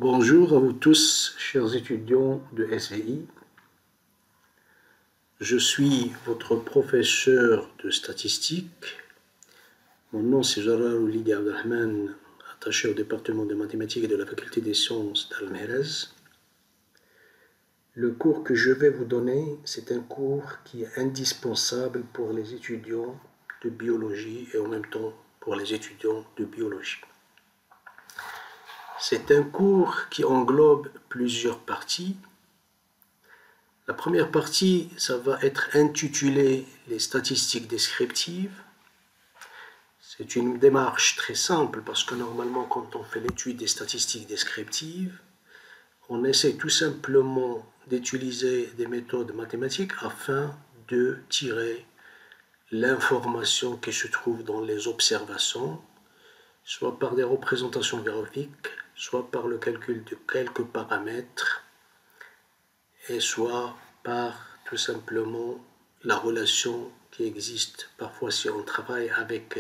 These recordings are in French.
Bonjour à vous tous, chers étudiants de SVI. Je suis votre professeur de statistique. Mon nom c'est Jarrah Oulidi Abdelrahman, attaché au département de mathématiques et de la faculté des sciences d'Al-Mehrez. Le cours que je vais vous donner, c'est un cours qui est indispensable pour les étudiants de biologie et en même temps pour les étudiants de biologie. C'est un cours qui englobe plusieurs parties. La première partie, ça va être intitulé les statistiques descriptives. C'est une démarche très simple parce que normalement, quand on fait l'étude des statistiques descriptives, on essaie tout simplement d'utiliser des méthodes mathématiques afin de tirer l'information qui se trouve dans les observations, soit par des représentations graphiques, soit par le calcul de quelques paramètres, et soit par tout simplement la relation qui existe parfois si on travaille avec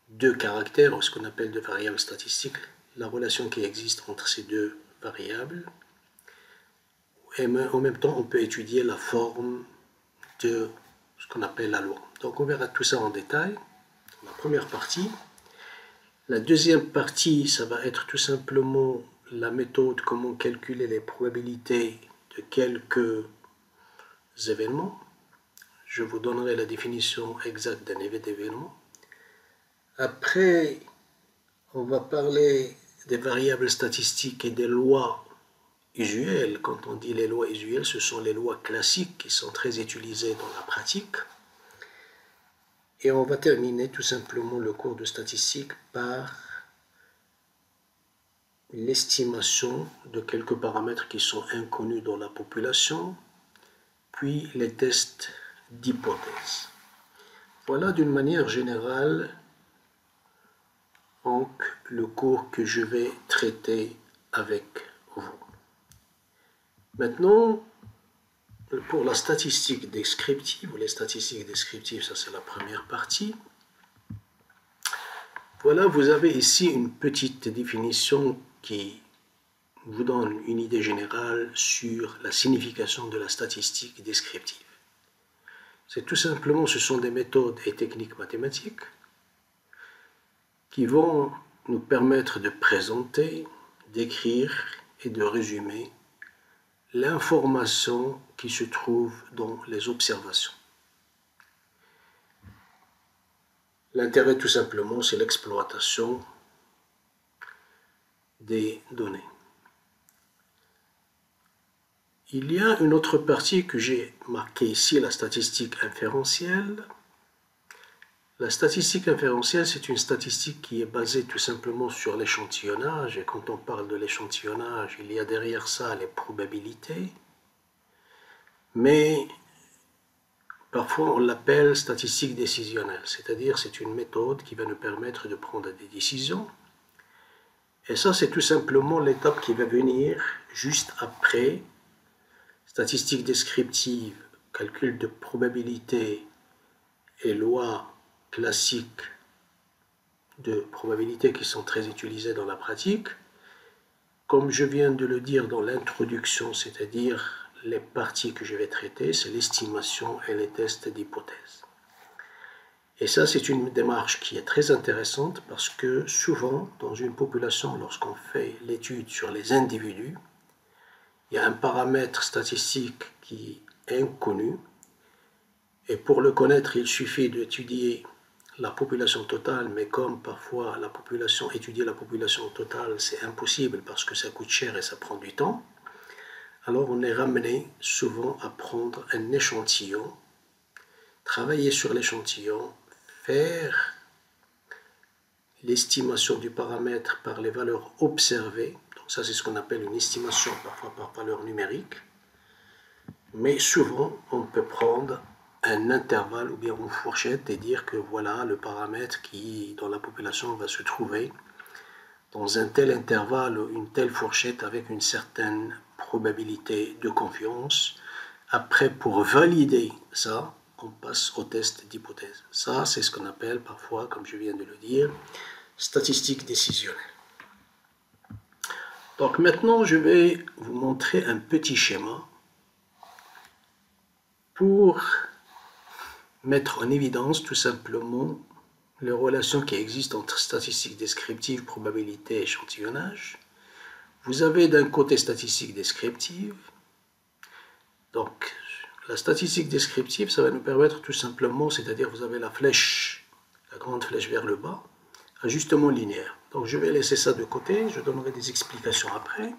deux caractères, ou ce qu'on appelle deux variables statistiques, la relation qui existe entre ces deux variables. Et en même temps, on peut étudier la forme de ce qu'on appelle la loi. Donc on verra tout ça en détail dans la première partie. La deuxième partie, ça va être tout simplement la méthode, comment calculer les probabilités de quelques événements. Je vous donnerai la définition exacte d'un événement. Après, on va parler des variables statistiques et des lois usuelles. Quand on dit les lois usuelles, ce sont les lois classiques qui sont très utilisées dans la pratique. Et on va terminer tout simplement le cours de statistique par l'estimation de quelques paramètres qui sont inconnus dans la population, puis les tests d'hypothèse. Voilà d'une manière générale donc le cours que je vais traiter avec vous. Maintenant, pour la statistique descriptive, ou les statistiques descriptives, ça c'est la première partie. Voilà, vous avez ici une petite définition qui vous donne une idée générale sur la signification de la statistique descriptive. C'est tout simplement, ce sont des méthodes et techniques mathématiques qui vont nous permettre de présenter, d'écrire et de résumer l'information qui se trouve dans les observations. L'intérêt tout simplement, c'est l'exploitation des données. Il y a une autre partie que j'ai marquée ici, la statistique inférentielle. La statistique inférentielle, c'est une statistique qui est basée tout simplement sur l'échantillonnage. Et quand on parle de l'échantillonnage, il y a derrière ça les probabilités. Mais parfois, on l'appelle statistique décisionnelle, c'est-à-dire c'est une méthode qui va nous permettre de prendre des décisions. Et ça, c'est tout simplement l'étape qui va venir juste après statistique descriptive, calcul de probabilité et loi classiques de probabilité qui sont très utilisées dans la pratique. Comme je viens de le dire dans l'introduction, c'est-à-dire les parties que je vais traiter, c'est l'estimation et les tests d'hypothèse. Et ça, c'est une démarche qui est très intéressante parce que souvent, dans une population, lorsqu'on fait l'étude sur les individus, il y a un paramètre statistique qui est inconnu. Et pour le connaître, il suffit d'étudier la population totale, mais comme parfois étudier la population totale, c'est impossible parce que ça coûte cher et ça prend du temps. Alors on est ramené souvent à prendre un échantillon, travailler sur l'échantillon, faire l'estimation du paramètre par les valeurs observées. Donc ça, c'est ce qu'on appelle une estimation, parfois par valeur numérique. Mais souvent, on peut prendre un intervalle ou bien une fourchette et dire que voilà le paramètre qui, dans la population, va se trouver dans un tel intervalle ou une telle fourchette avec une certaine probabilité de confiance. Après, pour valider ça, on passe au test d'hypothèse. Ça, c'est ce qu'on appelle parfois, comme je viens de le dire, statistique décisionnelle. Donc maintenant, je vais vous montrer un petit schéma pour mettre en évidence tout simplement les relations qui existent entre statistiques descriptives, probabilité et échantillonnage. Vous avez d'un côté statistique descriptive. Donc, la statistique descriptive, ça va nous permettre tout simplement, c'est-à-dire vous avez la flèche, la grande flèche vers le bas, ajustement linéaire. Donc, je vais laisser ça de côté, je donnerai des explications après.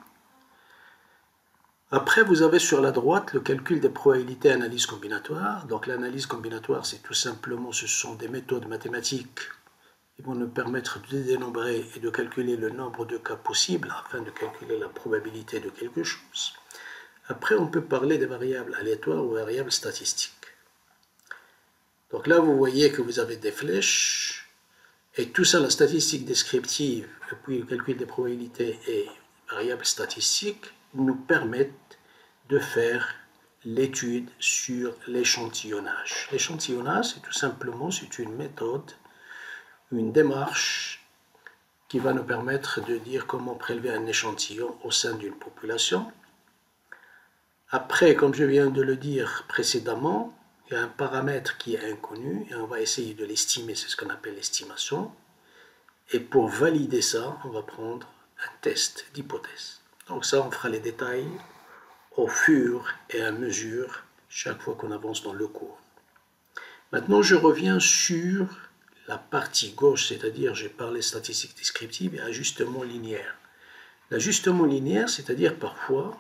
Après, vous avez sur la droite le calcul des probabilités analyse combinatoire. Donc, l'analyse combinatoire, c'est tout simplement, ce sont des méthodes mathématiques qui vont nous permettre de dénombrer et de calculer le nombre de cas possibles afin de calculer la probabilité de quelque chose. Après, on peut parler des variables aléatoires ou variables statistiques. Donc là, vous voyez que vous avez des flèches, et tout ça, la statistique descriptive, et puis le calcul des probabilités et variables statistiques, nous permettent de faire l'étude sur l'échantillonnage. L'échantillonnage, c'est tout simplement, c'est une méthode, une démarche qui va nous permettre de dire comment prélever un échantillon au sein d'une population. Après, comme je viens de le dire précédemment, il y a un paramètre qui est inconnu et on va essayer de l'estimer, c'est ce qu'on appelle l'estimation. Et pour valider ça, on va prendre un test d'hypothèse. Donc ça, on fera les détails au fur et à mesure chaque fois qu'on avance dans le cours. Maintenant, je reviens sur la partie gauche, c'est-à-dire j'ai parlé statistiques descriptives et ajustement linéaire. L'ajustement linéaire, c'est-à-dire parfois,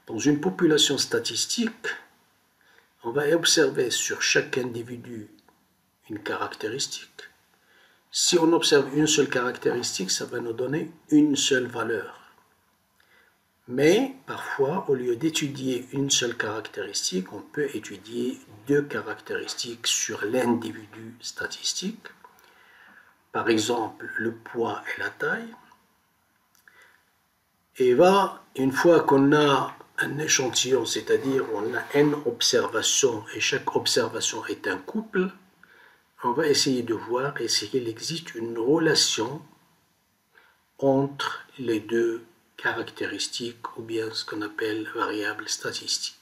dans une population statistique, on va observer sur chaque individu une caractéristique. Si on observe une seule caractéristique, ça va nous donner une seule valeur. Mais parfois, au lieu d'étudier une seule caractéristique, on peut étudier deux caractéristiques sur l'individu statistique. Par exemple, le poids et la taille. Et une fois qu'on a un échantillon, c'est-à-dire on a une observation et chaque observation est un couple, on va essayer de voir s'il existe une relation entre les deux caractéristiques ou bien ce qu'on appelle variables statistiques.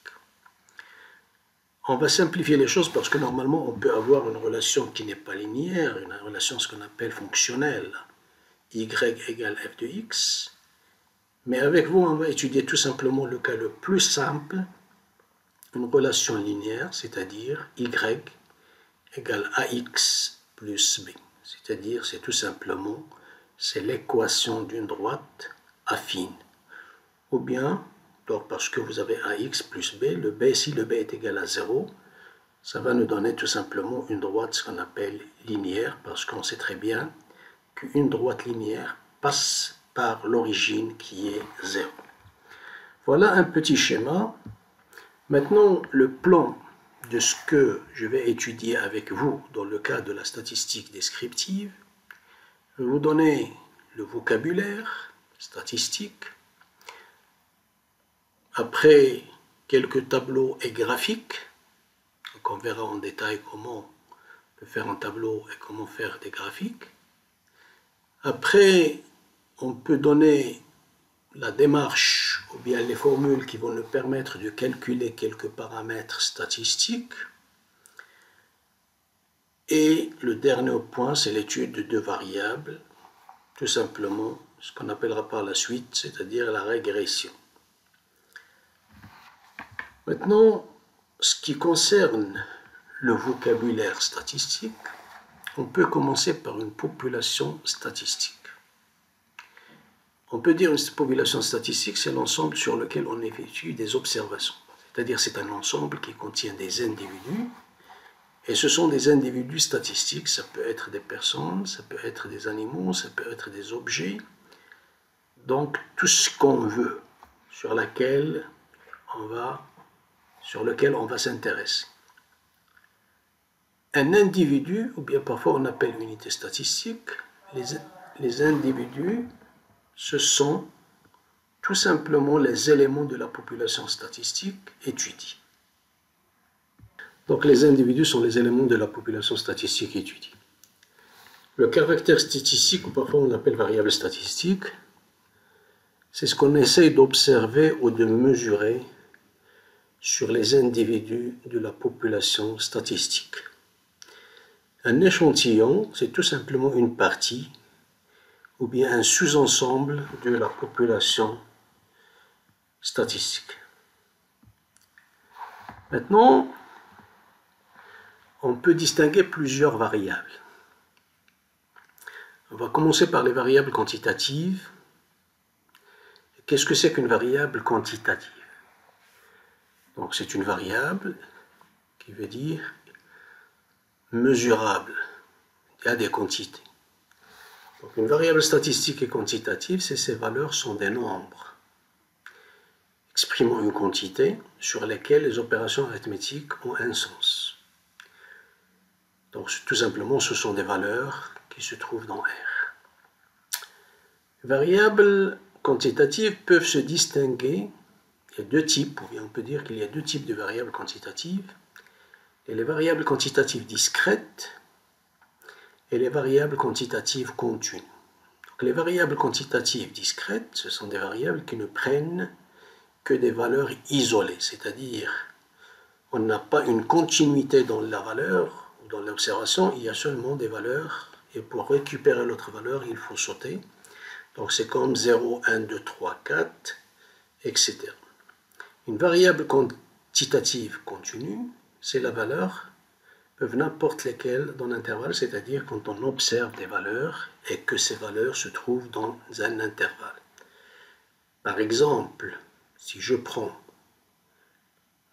On va simplifier les choses parce que normalement on peut avoir une relation qui n'est pas linéaire, une relation ce qu'on appelle fonctionnelle, y égale f de x. Mais avec vous, on va étudier tout simplement le cas le plus simple, une relation linéaire, c'est-à-dire y égale ax plus b. C'est-à-dire, c'est tout simplement, c'est l'équation d'une droite affine. Ou bien, donc parce que vous avez ax plus b, si le b est égal à 0, ça va nous donner tout simplement une droite, ce qu'on appelle linéaire, parce qu'on sait très bien qu'une droite linéaire passe par l'origine qui est 0. Voilà un petit schéma. Maintenant, le plan de ce que je vais étudier avec vous dans le cas de la statistique descriptive. Je vais vous donner le vocabulaire statistique. Après, quelques tableaux et graphiques. Donc on verra en détail comment on peut faire un tableau et comment faire des graphiques. Après, on peut donner la démarche ou bien les formules qui vont nous permettre de calculer quelques paramètres statistiques. Et le dernier point, c'est l'étude de deux variables, tout simplement ce qu'on appellera par la suite, c'est-à-dire la régression. Maintenant, ce qui concerne le vocabulaire statistique, on peut commencer par une population statistique. On peut dire une population statistique, c'est l'ensemble sur lequel on effectue des observations. C'est-à-dire c'est un ensemble qui contient des individus, et ce sont des individus statistiques, ça peut être des personnes, ça peut être des animaux, ça peut être des objets. Donc tout ce qu'on veut, sur lequel on va s'intéresser. Un individu, ou bien parfois on appelle unité statistique, les individus, ce sont tout simplement les éléments de la population statistique étudiée. Donc les individus sont les éléments de la population statistique étudiée. Le caractère statistique, ou parfois on l'appelle variable statistique, C'est ce qu'on essaye d'observer ou de mesurer sur les individus de la population statistique. Un échantillon, c'est tout simplement une partie ou bien un sous-ensemble de la population statistique. Maintenant, on peut distinguer plusieurs variables. On va commencer par les variables quantitatives. Qu'est-ce que c'est qu'une variable quantitative? Donc c'est une variable qui veut dire mesurable. Il y a des quantités. Donc une variable statistique et quantitative, c'est ces valeurs sont des nombres exprimant une quantité sur lesquelles les opérations arithmétiques ont un sens. Donc tout simplement, ce sont des valeurs qui se trouvent dans R. Les variables quantitatives peuvent se distinguer. Il y a deux types, ou bien on peut dire qu'il y a deux types de variables quantitatives. Et les variables quantitatives discrètes et les variables quantitatives continues. Donc les variables quantitatives discrètes, ce sont des variables qui ne prennent que des valeurs isolées, c'est-à-dire on n'a pas une continuité dans la valeur ou dans l'observation, il y a seulement des valeurs et pour récupérer l'autre valeur, il faut sauter. Donc c'est comme 0, 1, 2, 3, 4, etc. Une variable quantitative continue, c'est la valeur, peuvent n'importe lesquelles dans l'intervalle, c'est-à-dire quand on observe des valeurs et que ces valeurs se trouvent dans un intervalle. Par exemple, si je prends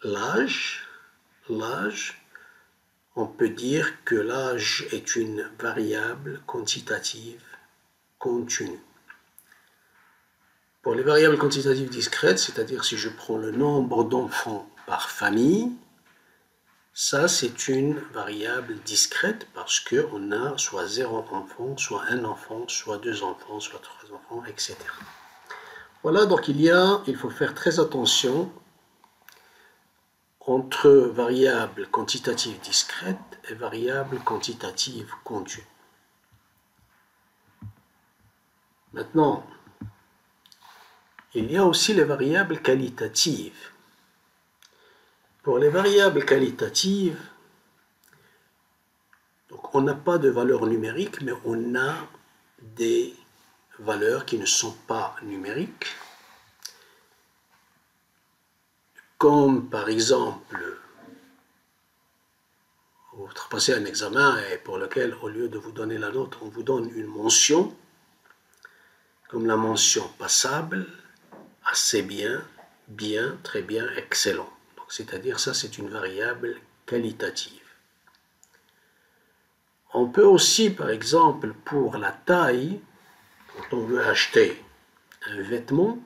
l'âge, on peut dire que l'âge est une variable quantitative continue. Pour les variables quantitatives discrètes, c'est-à-dire si je prends le nombre d'enfants par famille, ça c'est une variable discrète parce qu'on a soit 0 enfant, soit 1 enfant, soit 2 enfants, soit 3 enfants, etc. Voilà, donc il faut faire très attention entre variables quantitatives discrètes et variables quantitatives continues. Maintenant, il y a aussi les variables qualitatives. Pour les variables qualitatives, donc on n'a pas de valeur numérique, mais on a des valeurs qui ne sont pas numériques, comme par exemple, vous passez un examen et pour lequel, au lieu de vous donner la note, on vous donne une mention, comme la mention passable, assez bien, bien, très bien, excellent. C'est-à-dire ça, c'est une variable qualitative. On peut aussi, par exemple, pour la taille, quand on veut acheter un vêtement,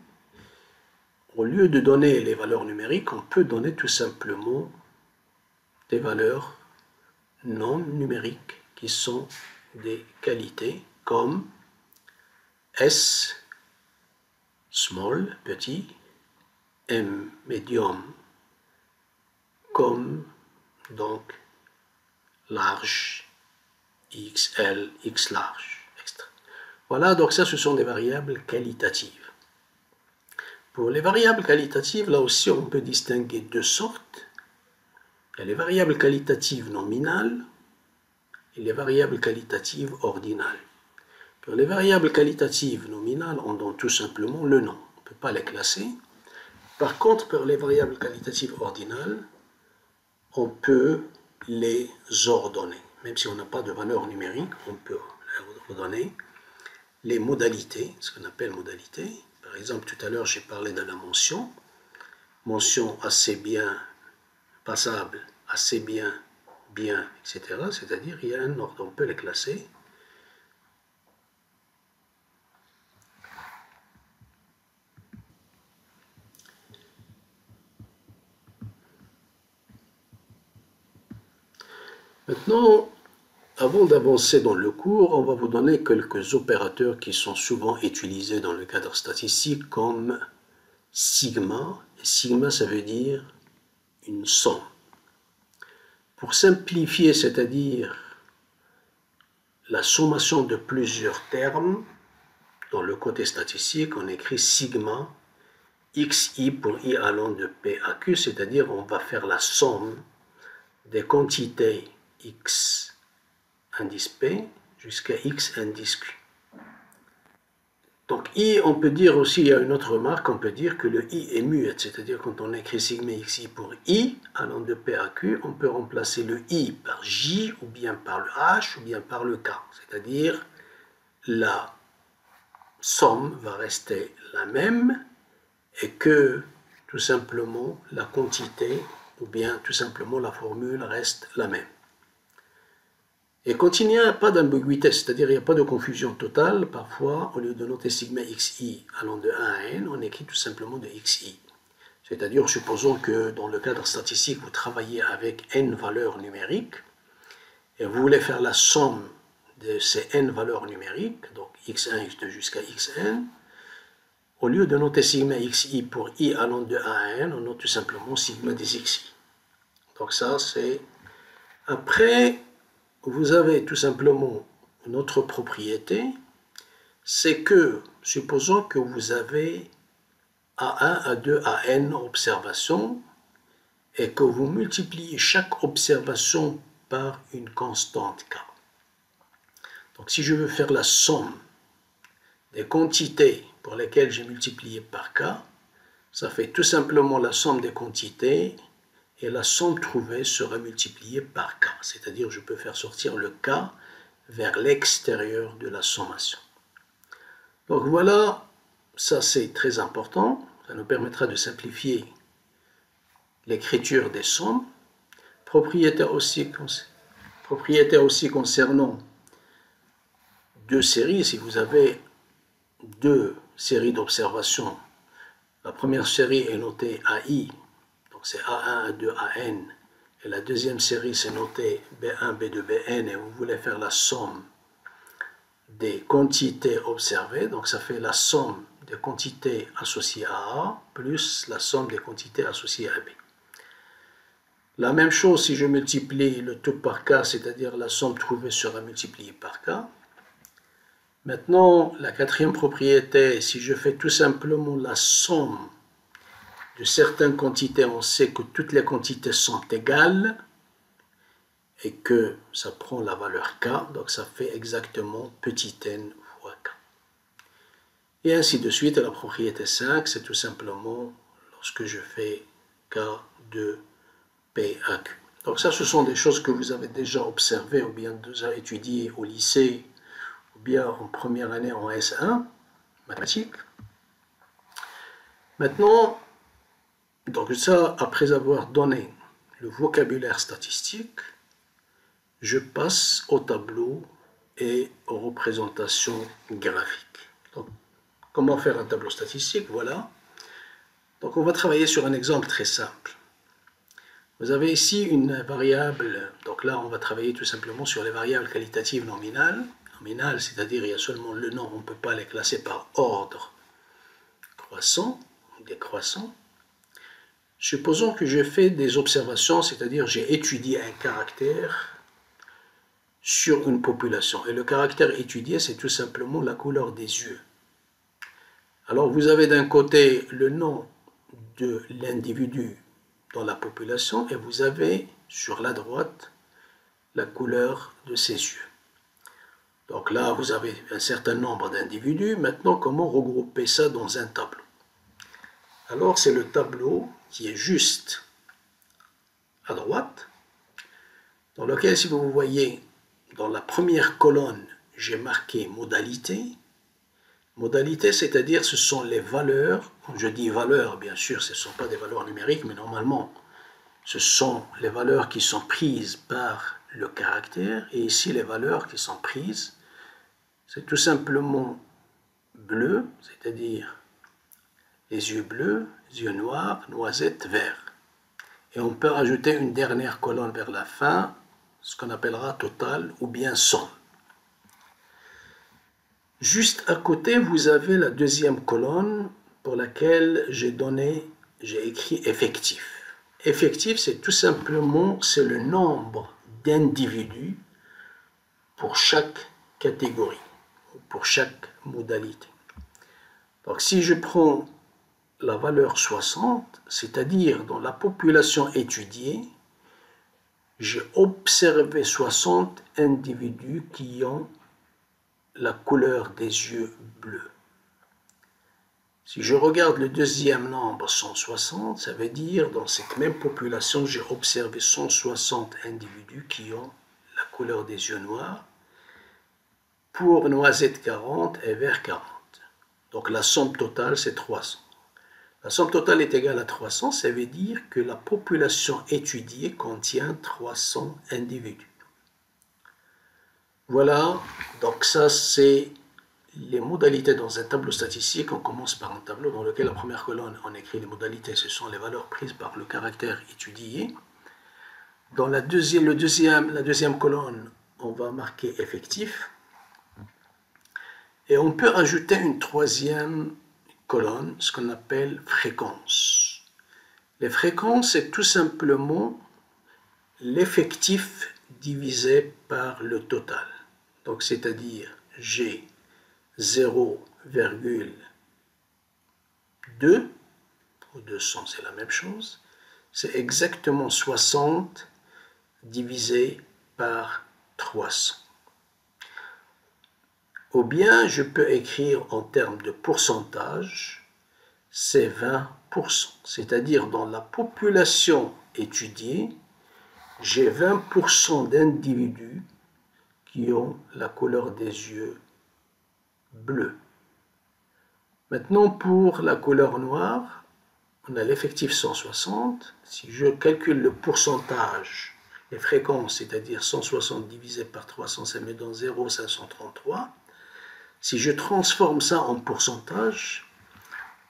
au lieu de donner les valeurs numériques, on peut donner tout simplement des valeurs non numériques qui sont des qualités comme S, small, petit, M, medium, comme donc large, XL, X large, etc. Voilà, donc ça ce sont des variables qualitatives. Pour les variables qualitatives, là aussi on peut distinguer deux sortes. Il y a les variables qualitatives nominales et les variables qualitatives ordinales. Pour les variables qualitatives nominales, on donne tout simplement le nom. On ne peut pas les classer. Par contre, pour les variables qualitatives ordinales, on peut les ordonner. Même si on n'a pas de valeur numérique, on peut les ordonner. Les modalités, ce qu'on appelle modalités. Par exemple, tout à l'heure, j'ai parlé de la mention. Mention assez bien, passable, assez bien, bien, etc. C'est-à-dire il y a un ordre, on peut les classer. Maintenant, avant d'avancer dans le cours, on va vous donner quelques opérateurs qui sont souvent utilisés dans le cadre statistique comme sigma. Et sigma, ça veut dire une somme. Pour simplifier, c'est-à-dire la sommation de plusieurs termes dans le le côté statistique, on écrit sigma xi pour i allant de P à Q, c'est-à-dire on va faire la somme des quantités x indice P jusqu'à x indice Q. Donc i, on peut dire aussi, il y a une autre remarque, on peut dire que le i est muet, c'est-à-dire quand on écrit sigma xi pour i allant de P à Q, on peut remplacer le i par j, ou bien par le h, ou bien par le k, c'est-à-dire la somme va rester la même et que tout simplement la quantité ou bien tout simplement la formule reste la même. Et quand il n'y a pas d'ambiguïté, c'est-à-dire il n'y a pas de confusion totale, parfois au lieu de noter sigma xi allant de 1 à n, on écrit tout simplement de xi. C'est-à-dire, supposons que dans le cadre statistique, vous travaillez avec n valeurs numériques et vous voulez faire la somme de ces n valeurs numériques, donc x1, x2 jusqu'à xn, au lieu de noter sigma xi pour i allant de 1 à n, on note tout simplement sigma des xi. Donc ça, c'est... Après, vous avez tout simplement une autre propriété, c'est que, supposons que vous avez A1, A2, AN observations, et que vous multipliez chaque observation par une constante K. Donc si je veux faire la somme des quantités pour lesquelles j'ai multiplié par K, ça fait tout simplement la somme des quantités, et la somme trouvée sera multipliée par K. C'est-à-dire je peux faire sortir le K vers l'extérieur de la sommation. Donc voilà, ça c'est très important, ça nous permettra de simplifier l'écriture des sommes. Propriétaire aussi concernant deux séries, si vous avez deux séries d'observations, la première série est notée AI, donc c'est A1, A2, AN, et la deuxième série c'est noté B1, B2, Bn, et vous voulez faire la somme des quantités observées, donc ça fait la somme des quantités associées à A plus la somme des quantités associées à B. La même chose si je multiplie le tout par K, c'est-à-dire la somme trouvée sera multipliée par K. Maintenant, la quatrième propriété, si je fais tout simplement la somme de certaines quantités, on sait que toutes les quantités sont égales et que ça prend la valeur K, donc ça fait exactement petit n fois K. Et ainsi de suite, la propriété 5, c'est tout simplement lorsque je fais K de P à Q. Donc ça, ce sont des choses que vous avez déjà observées ou bien déjà étudiées au lycée ou bien en première année en S1, mathématiques. Maintenant, donc ça, après avoir donné le vocabulaire statistique, je passe au tableau et aux représentations graphiques. Donc, comment faire un tableau statistique? Voilà. Donc on va travailler sur un exemple très simple. Vous avez ici une variable, donc là on va travailler tout simplement sur les variables qualitatives nominales. Nominales, c'est-à-dire il y a seulement le nom, on ne peut pas les classer par ordre croissant ou décroissant. Supposons que je fais des observations, c'est-à-dire j'ai étudié un caractère sur une population. Et le caractère étudié, c'est tout simplement la couleur des yeux. Alors vous avez d'un côté le nom de l'individu dans la population et vous avez sur la droite la couleur de ses yeux. Donc là, vous avez un certain nombre d'individus. Maintenant, comment regrouper ça dans un tableau? Alors, c'est le tableau qui est juste à droite, dans lequel, si vous voyez, dans la première colonne, j'ai marqué modalité. Modalité, c'est-à-dire ce sont les valeurs, quand je dis valeurs, bien sûr, ce ne sont pas des valeurs numériques, mais normalement, ce sont les valeurs qui sont prises par le caractère, et ici, les valeurs qui sont prises, c'est tout simplement bleu, c'est-à-dire les yeux bleus, les yeux noirs, noisette, vert. Et on peut rajouter une dernière colonne vers la fin, ce qu'on appellera total ou bien somme. Juste à côté, vous avez la deuxième colonne pour laquelle j'ai écrit effectif. Effectif, c'est tout simplement le nombre d'individus pour chaque catégorie, pour chaque modalité. Donc si je prends la valeur 60, c'est-à-dire dans la population étudiée, j'ai observé 60 individus qui ont la couleur des yeux bleus. Si je regarde le deuxième nombre 160, ça veut dire dans cette même population, j'ai observé 160 individus qui ont la couleur des yeux noirs pour noisette 40 et vert 40. Donc la somme totale, c'est 300. La somme totale est égale à 300, ça veut dire que la population étudiée contient 300 individus. Voilà, donc ça c'est les modalités dans un tableau statistique. On commence par un tableau dans lequel la première colonne, on écrit les modalités, ce sont les valeurs prises par le caractère étudié. Dans la deuxième colonne, on va marquer effectif. Et on peut ajouter une troisième colonne, ce qu'on appelle fréquence. Les fréquences, c'est tout simplement l'effectif divisé par le total. Donc, c'est-à-dire G 0,2 ou 200, c'est la même chose. C'est exactement 60 divisé par 300. Ou bien je peux écrire en termes de pourcentage, c'est 20%. C'est-à-dire dans la population étudiée, j'ai 20% d'individus qui ont la couleur des yeux bleus. Maintenant, pour la couleur noire, on a l'effectif 160. Si je calcule le pourcentage, les fréquences, c'est-à-dire 160 divisé par 300, ça me donne 0,533. Si je transforme ça en pourcentage,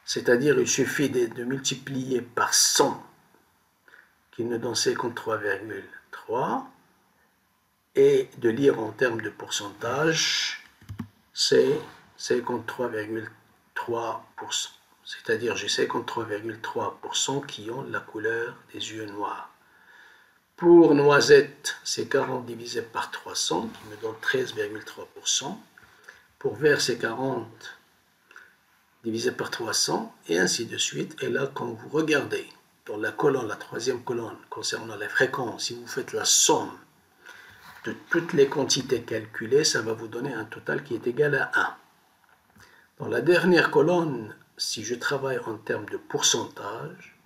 c'est-à-dire il suffit de multiplier par 100, qui nous donne 53,3, et de lire en termes de pourcentage, c'est 53,3%. C'est-à-dire j'ai 53,3% qui ont la couleur des yeux noirs. Pour noisette, c'est 40 divisé par 300, qui me donne 13,3%. Pour vert, c'est 40 divisé par 300, et ainsi de suite. Et là, quand vous regardez dans la colonne, la troisième colonne, concernant les fréquences, si vous faites la somme de toutes les quantités calculées, ça va vous donner un total qui est égal à 1. Dans la dernière colonne, si je travaille en termes de pourcentage,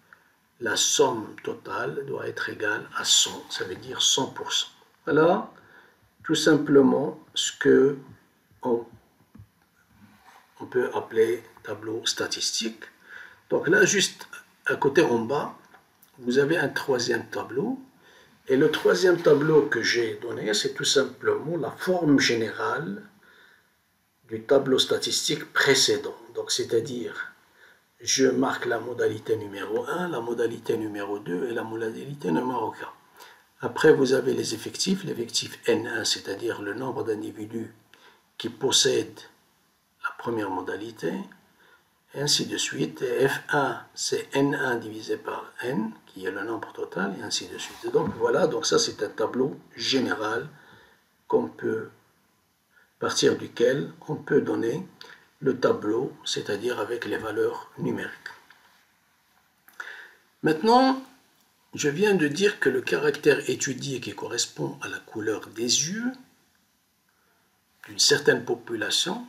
la somme totale doit être égale à 100, ça veut dire 100%. Voilà tout simplement ce que on peut appeler tableau statistique. Donc là, juste à côté en bas, vous avez un troisième tableau. Et le troisième tableau que j'ai donné, c'est tout simplement la forme générale du tableau statistique précédent. Donc, c'est-à-dire, je marque la modalité numéro 1, la modalité numéro 2 et la modalité numéro 4. Après, vous avez les effectifs, l'effectif N1, c'est-à-dire le nombre d'individus qui possèdent la première modalité, et ainsi de suite. Et F1, c'est N1 divisé par N, qui est le nombre total, et ainsi de suite. Et donc voilà, donc ça c'est un tableau général partir duquel on peut donner le tableau, c'est-à-dire avec les valeurs numériques. Maintenant, je viens de dire que le caractère étudié qui correspond à la couleur des yeux d'une certaine population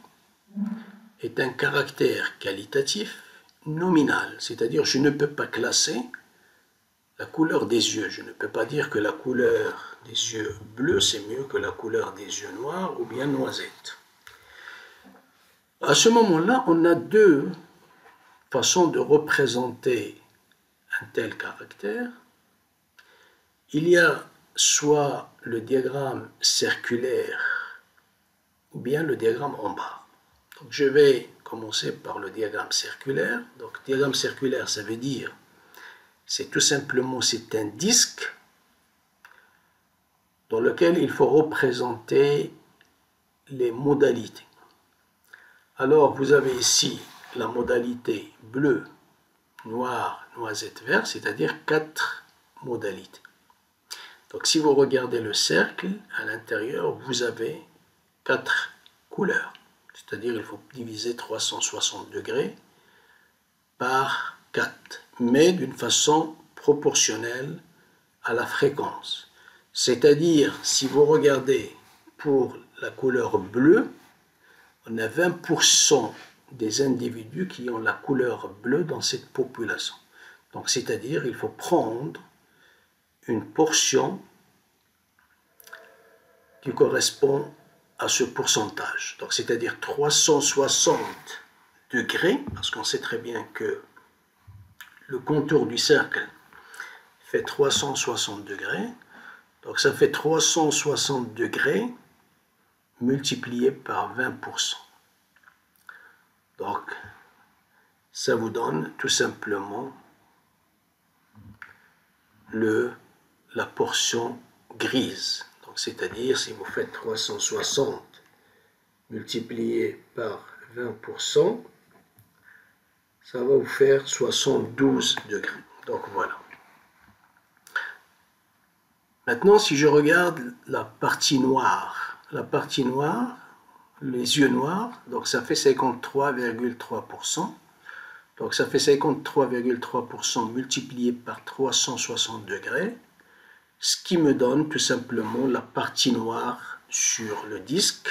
est un caractère qualitatif nominal, c'est-à-dire je ne peux pas classer la couleur des yeux. Je ne peux pas dire que la couleur des yeux bleus c'est mieux que la couleur des yeux noirs ou bien noisette. À ce moment-là, on a deux façons de représenter un tel caractère. Il y a soit le diagramme circulaire ou bien le diagramme en bas. Donc, je vais commencer par le diagramme circulaire. Donc, diagramme circulaire, ça veut dire, c'est tout simplement, c'est un disque dans lequel il faut représenter les modalités. Alors, vous avez ici la modalité bleu, noir, noisette, vert, c'est-à-dire 4 modalités. Donc, si vous regardez le cercle, à l'intérieur, vous avez 4 couleurs. c'est-à-dire il faut diviser 360 degrés par 4, mais d'une façon proportionnelle à la fréquence. C'est-à-dire, si vous regardez pour la couleur bleue, on a 20% des individus qui ont la couleur bleue dans cette population. Donc, c'est-à-dire, il faut prendre une portion qui correspond à ce pourcentage. Donc, c'est-à-dire 360 degrés, parce qu'on sait très bien que le contour du cercle fait 360 degrés. Donc, ça fait 360 degrés multiplié par 20%. Donc, ça vous donne tout simplement la portion grise. Donc, c'est-à-dire, si vous faites 360 multiplié par 20%, ça va vous faire 72 degrés. Donc, voilà. Maintenant, si je regarde la partie noire, les yeux noirs, donc ça fait 53,3%. Donc ça fait 53,3% multiplié par 360 degrés, ce qui me donne tout simplement la partie noire sur le disque.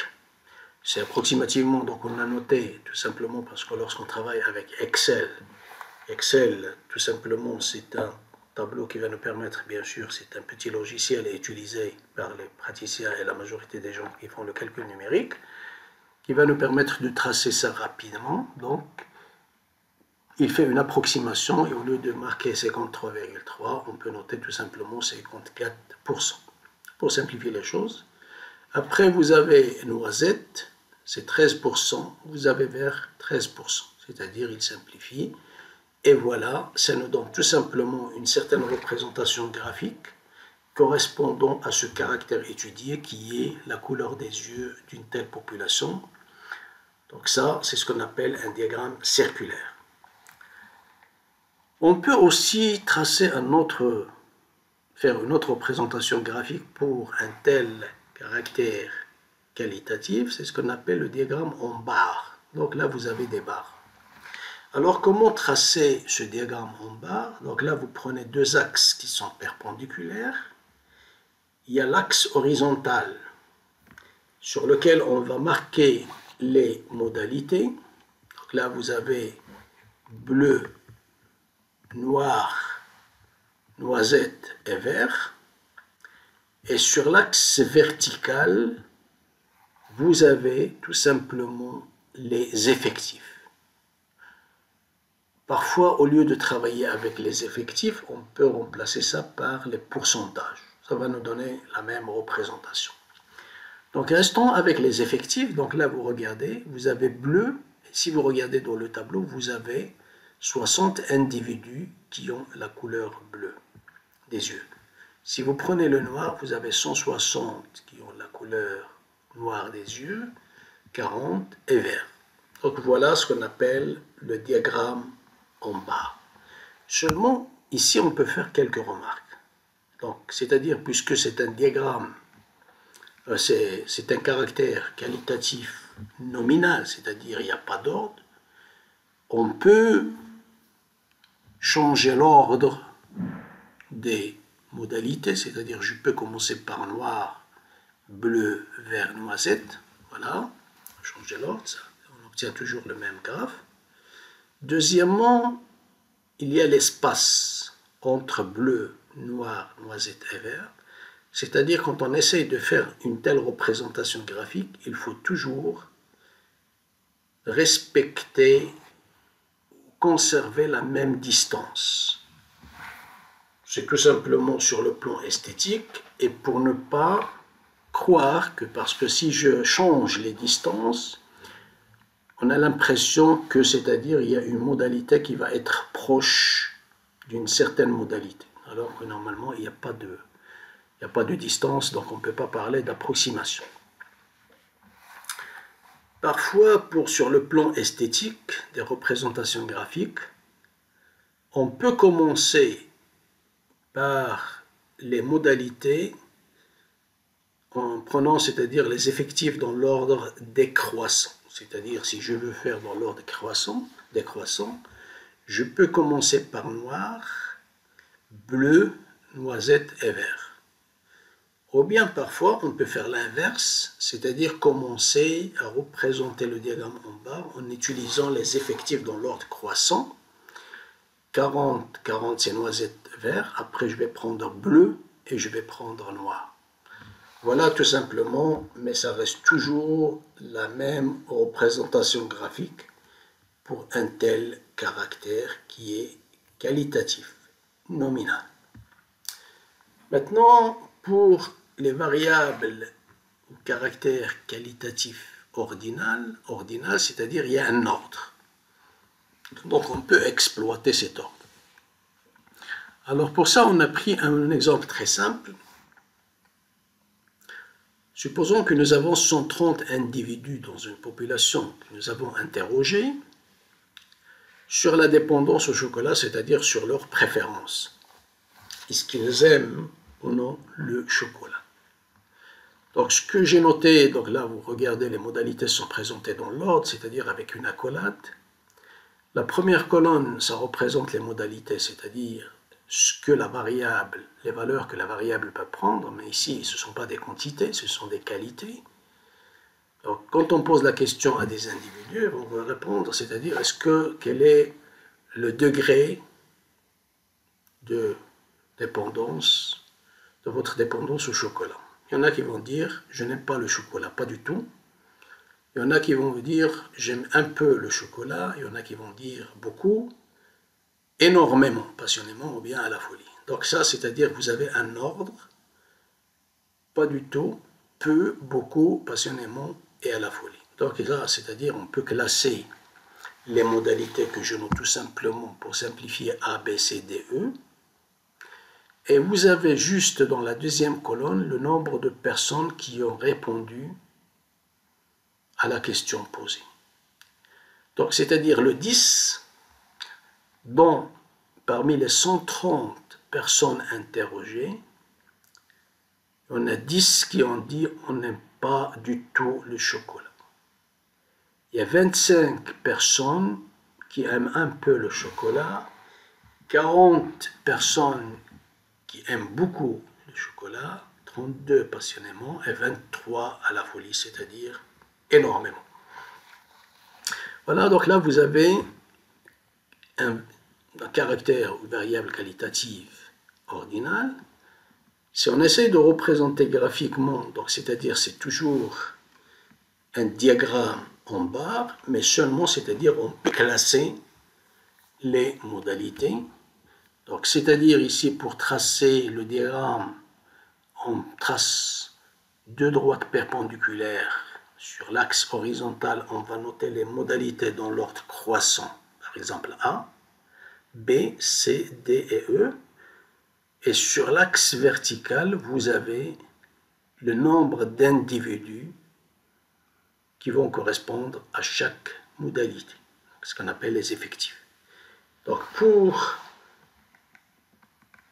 C'est approximativement, donc on a noté tout simplement parce que lorsqu'on travaille avec Excel, tout simplement c'est un tableau qui va nous permettre, bien sûr, c'est un petit logiciel utilisé par les praticiens et la majorité des gens qui font le calcul numérique, qui va nous permettre de tracer ça rapidement. Donc, il fait une approximation et au lieu de marquer 53,3, on peut noter tout simplement 54%. Pour simplifier les choses. Après, vous avez noisette, c'est 13%, vous avez vert, 13%. C'est-à-dire, il simplifie. Et voilà, ça nous donne tout simplement une certaine représentation graphique correspondant à ce caractère étudié qui est la couleur des yeux d'une telle population. Donc ça, c'est ce qu'on appelle un diagramme circulaire. On peut aussi tracer faire une autre représentation graphique pour un tel caractère qualitatif, c'est ce qu'on appelle le diagramme en barres. Donc là, vous avez des barres. Alors, comment tracer ce diagramme en barres? Donc là, vous prenez deux axes qui sont perpendiculaires. Il y a l'axe horizontal sur lequel on va marquer les modalités. Donc là, vous avez bleu, noir, noisette et vert. Et sur l'axe vertical, vous avez tout simplement les effectifs. Parfois, au lieu de travailler avec les effectifs, on peut remplacer ça par les pourcentages. Ça va nous donner la même représentation. Donc, restons avec les effectifs. Donc là, vous regardez, vous avez bleu. Si vous regardez dans le tableau, vous avez 60 individus qui ont la couleur bleue des yeux. Si vous prenez le noir, vous avez 160 qui ont la couleur noire des yeux, 40 et vert. Donc voilà ce qu'on appelle le diagramme en bas. Seulement, ici, on peut faire quelques remarques. Donc, c'est-à-dire, puisque c'est un diagramme, c'est un caractère qualitatif nominal, c'est-à-dire il n'y a pas d'ordre, on peut changer l'ordre des modalités, c'est-à-dire je peux commencer par noir, bleu, vert, noisette, voilà, changer l'ordre, on obtient toujours le même graphe. Deuxièmement, il y a l'espace entre bleu, noir, noisette et vert. C'est-à-dire quand on essaye de faire une telle représentation graphique, il faut toujours respecter, conserver la même distance. C'est tout simplement sur le plan esthétique et pour ne pas croire que parce que si je change les distances, on a l'impression que, c'est-à-dire, il y a une modalité qui va être proche d'une certaine modalité. Alors que normalement, il n'y a pas de distance, donc on ne peut pas parler d'approximation. Parfois, sur le plan esthétique, des représentations graphiques, on peut commencer par les modalités en prenant, c'est-à-dire les effectifs dans l'ordre décroissant. c'est-à-dire si je veux faire dans l'ordre décroissant, je peux commencer par noir, bleu, noisette et vert. Ou bien parfois on peut faire l'inverse, c'est-à-dire commencer à représenter le diagramme en bas en utilisant les effectifs dans l'ordre croissant. 40 c'est noisette, vert, après je vais prendre bleu et je vais prendre noir. Voilà tout simplement, mais ça reste toujours la même représentation graphique pour un tel caractère qui est qualitatif, nominal. Maintenant, pour les variables ou caractères qualitatifs ordinal, c'est-à-dire il y a un ordre. Donc on peut exploiter cet ordre. Alors pour ça, on a pris un exemple très simple. Supposons que nous avons 130 individus dans une population que nous avons interrogée sur la dépendance au chocolat, c'est-à-dire sur leurs préférences. Est-ce qu'ils aiment ou non le chocolat? Donc ce que j'ai noté, donc là vous regardez, les modalités sont présentées dans l'ordre, c'est-à-dire avec une accolade. La première colonne, ça représente les modalités, c'est-à-dire ce que la variable, les valeurs que la variable peut prendre, mais ici ce ne sont pas des quantités, ce sont des qualités. Donc quand on pose la question à des individus, on va répondre, c'est-à-dire quel est le degré de dépendance, de votre dépendance au chocolat. Il y en a qui vont dire, je n'aime pas le chocolat, pas du tout. Il y en a qui vont dire, j'aime un peu le chocolat. Il y en a qui vont dire beaucoup, énormément, passionnément ou bien à la folie. Donc ça, c'est-à-dire que vous avez un ordre, pas du tout, peu, beaucoup, passionnément et à la folie. Donc là, c'est-à-dire on peut classer les modalités que je note tout simplement pour simplifier A, B, C, D, E. Et vous avez juste dans la deuxième colonne le nombre de personnes qui ont répondu à la question posée. Donc, c'est-à-dire le 10, dont parmi les 130 personnes interrogées, on a 10 qui ont dit on n'aime pas du tout le chocolat. Il y a 25 personnes qui aiment un peu le chocolat, 40 personnes qui aiment beaucoup le chocolat, 32 passionnément et 23 à la folie, c'est-à-dire énormément. Voilà, donc là vous avez un caractère ou variable qualitative ordinale. Si on essaie de représenter graphiquement, donc c'est-à-dire c'est toujours un diagramme en barre, mais seulement, c'est-à-dire on peut classer les modalités. Donc, c'est-à-dire ici, pour tracer le diagramme, on trace deux droites perpendiculaires. Sur l'axe horizontal, on va noter les modalités dans l'ordre croissant. Par exemple, A, B, C, D et E. Et sur l'axe vertical, vous avez le nombre d'individus qui vont correspondre à chaque modalité, ce qu'on appelle les effectifs. Donc, pour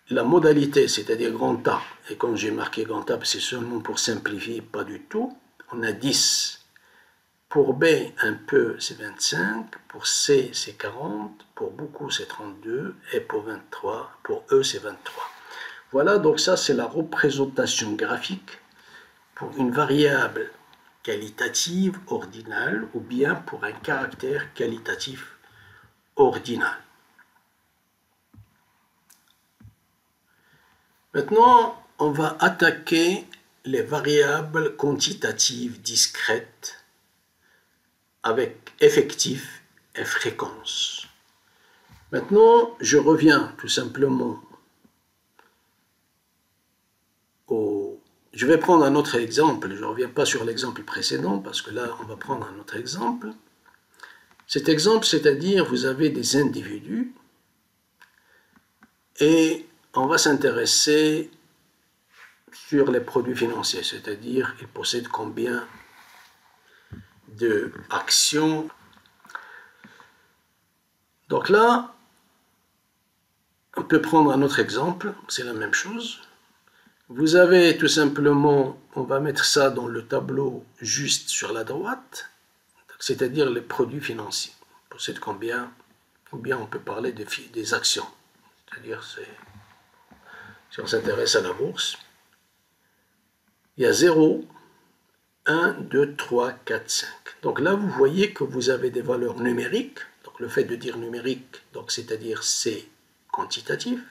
la modalité, c'est-à-dire grand A, et quand j'ai marqué grand A, c'est seulement pour simplifier, pas du tout, on a 10. Pour B, un peu, c'est 25. Pour C, c'est 40. Pour beaucoup, c'est 32. Et pour 23, pour E, c'est 23. Voilà, donc ça, c'est la représentation graphique pour une variable qualitative ordinale ou bien pour un caractère qualitatif ordinal. Maintenant, on va attaquer les variables quantitatives discrètes avec effectif et fréquence. Maintenant, je reviens tout simplement au... Je vais prendre un autre exemple. Je ne reviens pas sur l'exemple précédent parce que là, on va prendre un autre exemple. Cet exemple, c'est-à-dire, vous avez des individus et on va s'intéresser sur les produits financiers, c'est-à-dire, ils possèdent combien d'actions. Donc là, on peut prendre un autre exemple, c'est la même chose. Vous avez tout simplement, on va mettre ça dans le tableau juste sur la droite, c'est-à-dire les produits financiers. Possède combien? Ou bien on peut parler des actions. C'est-à-dire, si on s'intéresse à la bourse, il y a 0, 1, 2, 3, 4, 5. Donc là, vous voyez que vous avez des valeurs numériques. Donc le fait de dire numérique, c'est-à-dire c'est quantitatif.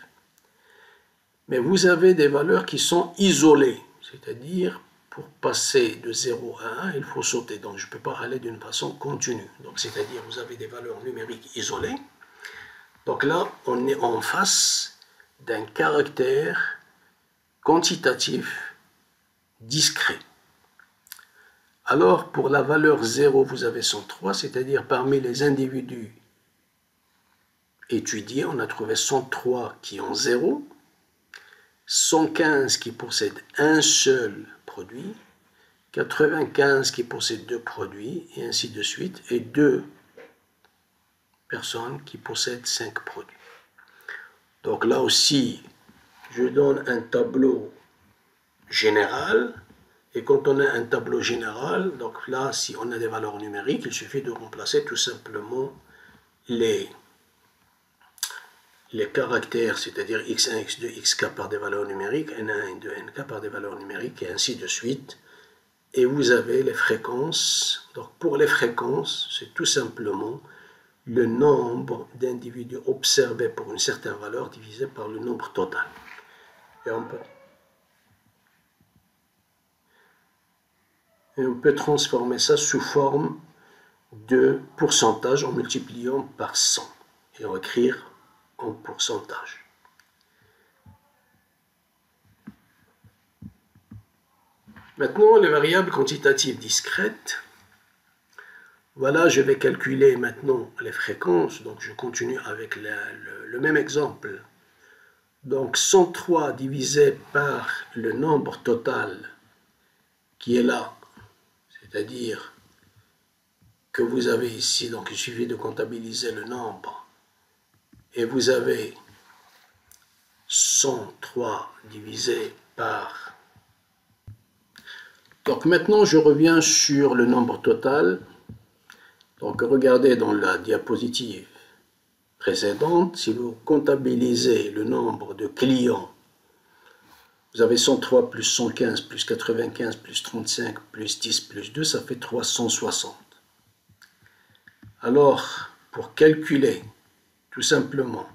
Mais vous avez des valeurs qui sont isolées. C'est-à-dire, pour passer de 0 à 1, il faut sauter. Donc je ne peux pas aller d'une façon continue. Donc c'est-à-dire, vous avez des valeurs numériques isolées. Donc là, on est en face d'un caractère quantitatif discret. Alors, pour la valeur 0, vous avez 103, c'est-à-dire parmi les individus étudiés, on a trouvé 103 qui ont 0, 115 qui possèdent un seul produit, 95 qui possèdent 2 produits, et ainsi de suite, et 2 personnes qui possèdent 5 produits. Donc là aussi, je donne un tableau général, et quand on a un tableau général, donc là, si on a des valeurs numériques, il suffit de remplacer tout simplement les caractères, c'est-à-dire x1, x2, xk par des valeurs numériques, n1, n2, nk par des valeurs numériques, et ainsi de suite. Et vous avez les fréquences. Donc pour les fréquences, c'est tout simplement le nombre d'individus observés pour une certaine valeur divisé par le nombre total. Et on peut transformer ça sous forme de pourcentage en multipliant par 100 et en écrire en pourcentage. Maintenant, les variables quantitatives discrètes. Voilà, je vais calculer maintenant les fréquences. Donc, je continue avec le même exemple. Donc, 103 divisé par le nombre total qui est là, c'est-à-dire que vous avez ici, donc il suffit de comptabiliser le nombre, et vous avez 103 divisé par... Donc maintenant, je reviens sur le nombre total. Donc regardez dans la diapositive précédente, si vous comptabilisez le nombre de clients, vous avez 103 plus 115 plus 95 plus 35 plus 10 plus 2, ça fait 360. Alors, pour calculer tout simplement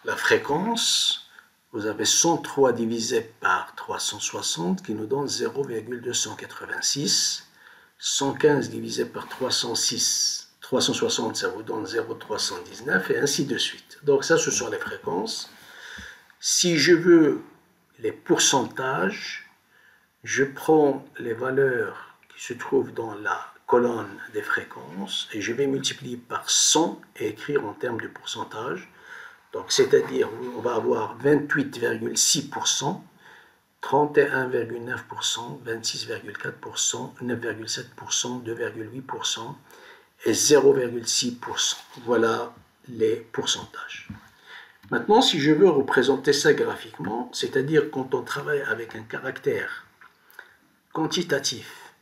la fréquence, vous avez 103 divisé par 360 qui nous donne 0,286. 115 divisé par 360, ça vous donne 0,319 et ainsi de suite. Donc ça, ce sont les fréquences. Si je veux les pourcentages, je prends les valeurs qui se trouvent dans la colonne des fréquences et je vais multiplier par 100 et écrire en termes de pourcentage. Donc c'est-à-dire, on va avoir 28,6%, 31,9%, 26,4%, 9,7%, 2,8% et 0,6%. Voilà les pourcentages. Maintenant, si je veux représenter ça graphiquement, c'est-à-dire quand on travaille avec un caractère quantitatif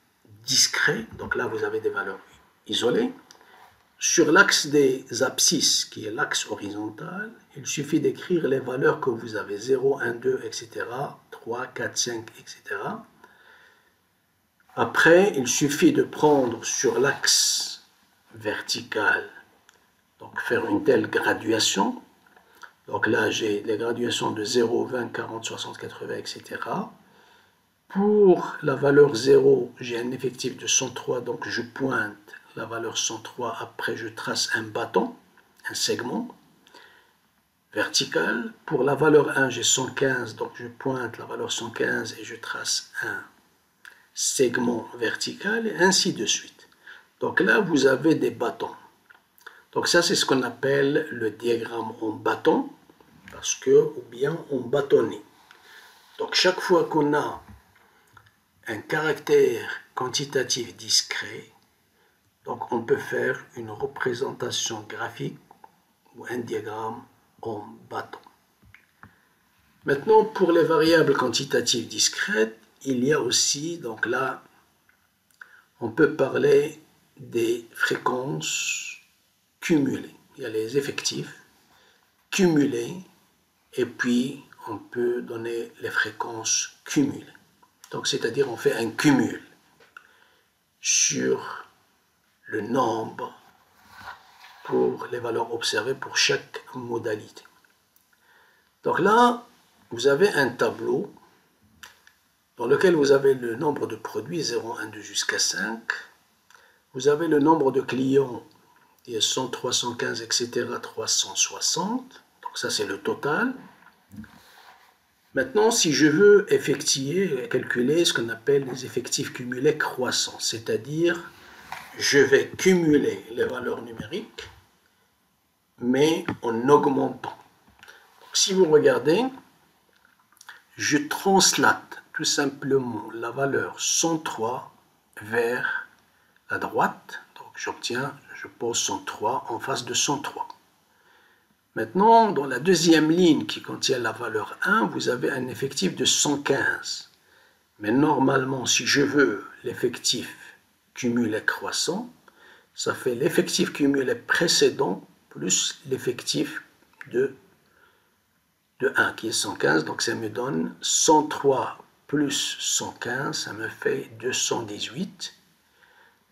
discret, donc là vous avez des valeurs isolées, sur l'axe des abscisses, qui est l'axe horizontal, il suffit d'écrire les valeurs que vous avez, 0, 1, 2, etc., 3, 4, 5, etc. Après, il suffit de prendre sur l'axe vertical, donc faire une telle graduation. Donc là, j'ai les graduations de 0, 20, 40, 60, 80, etc. Pour la valeur 0, j'ai un effectif de 103, donc je pointe la valeur 103, après je trace un bâton, un segment vertical. Pour la valeur 1, j'ai 115, donc je pointe la valeur 115 et je trace un segment vertical, et ainsi de suite. Donc là, vous avez des bâtons. Donc ça, c'est ce qu'on appelle le diagramme en bâton, parce que, ou bien en bâtonnet. Donc chaque fois qu'on a un caractère quantitatif discret, donc on peut faire une représentation graphique ou un diagramme en bâton. Maintenant, pour les variables quantitatives discrètes, il y a aussi, donc là, on peut parler des fréquences cumulées. Il y a les effectifs cumulés et puis on peut donner les fréquences cumulées. Donc c'est-à-dire on fait un cumul sur le nombre pour les valeurs observées pour chaque modalité. Donc là, vous avez un tableau dans lequel vous avez le nombre de produits 0, 1, 2 jusqu'à 5. Vous avez le nombre de clients, il y a 100, 315, etc., 360. Donc ça, c'est le total. Maintenant, si je veux calculer ce qu'on appelle les effectifs cumulés croissants, c'est-à-dire je vais cumuler les valeurs numériques, mais en augmentant. Donc, si vous regardez, je translate tout simplement la valeur 103 vers la droite. Donc je pose 103 en face de 103. Maintenant, dans la deuxième ligne qui contient la valeur 1, vous avez un effectif de 115. Mais normalement, si je veux l'effectif cumulé croissant, ça fait l'effectif cumulé précédent plus l'effectif de 1 qui est 115. Donc ça me donne 103 plus 115, ça me fait 218.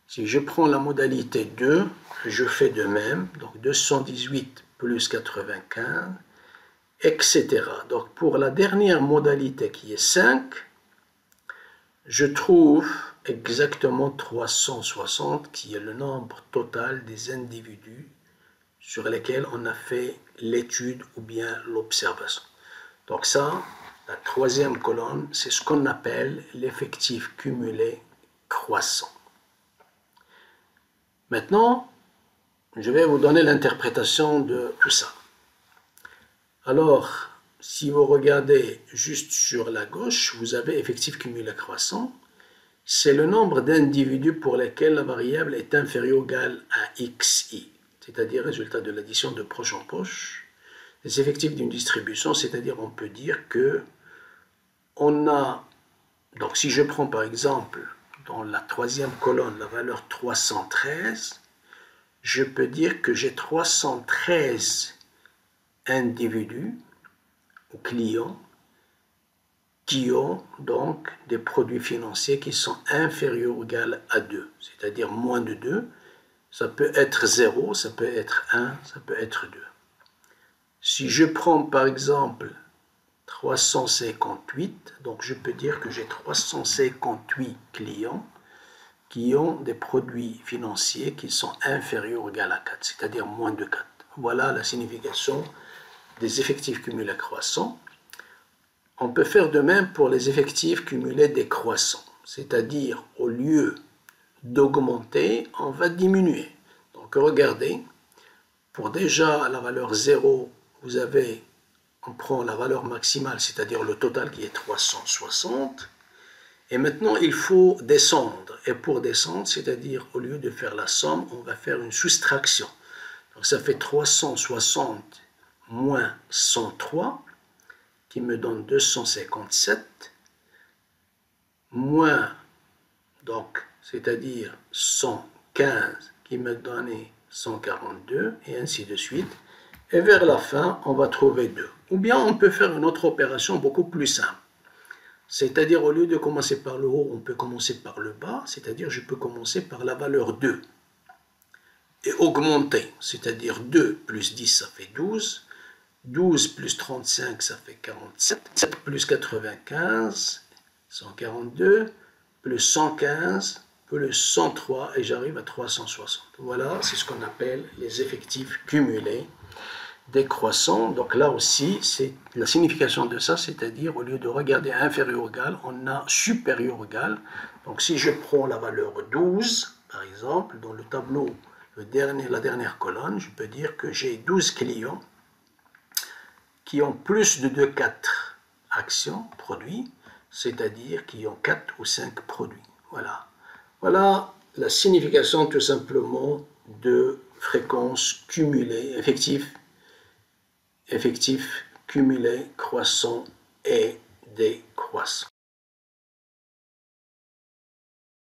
Si je prends la modalité 2, je fais de même. Donc 218 plus 95, etc. Donc pour la dernière modalité qui est 5, je trouve exactement 360 qui est le nombre total des individus sur lesquels on a fait l'étude ou bien l'observation. Donc ça, la troisième colonne, c'est ce qu'on appelle l'effectif cumulé croissant. Maintenant, je vais vous donner l'interprétation de tout ça. Alors, si vous regardez juste sur la gauche, vous avez effectif cumulé croissant. C'est le nombre d'individus pour lesquels la variable est inférieure ou égale à xi, c'est-à-dire résultat de l'addition de poche en poche. Les effectifs d'une distribution, c'est-à-dire on peut dire que on a, donc si je prends par exemple dans la troisième colonne la valeur 313, je peux dire que j'ai 313 individus ou clients qui ont donc des produits financiers qui sont inférieurs ou égaux à 2, c'est-à-dire moins de 2. Ça peut être 0, ça peut être 1, ça peut être 2. Si je prends par exemple 358, donc je peux dire que j'ai 358 clients qui ont des produits financiers qui sont inférieurs ou égaux à 4, c'est-à-dire moins de 4. Voilà la signification des effectifs cumulés croissants. On peut faire de même pour les effectifs cumulés décroissants, c'est-à-dire au lieu d'augmenter, on va diminuer. Donc regardez, pour déjà la valeur 0, on prend la valeur maximale, c'est-à-dire le total qui est 360, et maintenant il faut descendre. Et pour descendre, c'est-à-dire au lieu de faire la somme, on va faire une soustraction. Donc ça fait 360 moins 103, qui me donne 257, moins, donc, c'est-à-dire 115, qui me donnait 142, et ainsi de suite. Et vers la fin, on va trouver 2. Ou bien on peut faire une autre opération beaucoup plus simple. C'est-à-dire, au lieu de commencer par le haut, on peut commencer par le bas, c'est-à-dire je peux commencer par la valeur 2. Et augmenter, c'est-à-dire 2 plus 10, ça fait 12. 12 plus 35, ça fait 47. 7 plus 95, 142. Plus 115, plus 103, et j'arrive à 360. Voilà, c'est ce qu'on appelle les effectifs cumulés décroissants. Donc là aussi, c'est la signification de ça, c'est-à-dire au lieu de regarder inférieur ou égal, on a supérieur ou égal. Donc si je prends la valeur 12, par exemple, dans le tableau, la dernière colonne, je peux dire que j'ai 12 clients qui ont plus de 4 actions, produits, c'est-à-dire qui ont 4 ou 5 produits. Voilà. Voilà la signification tout simplement de fréquence cumulée, effectif cumulé, croissant et décroissant.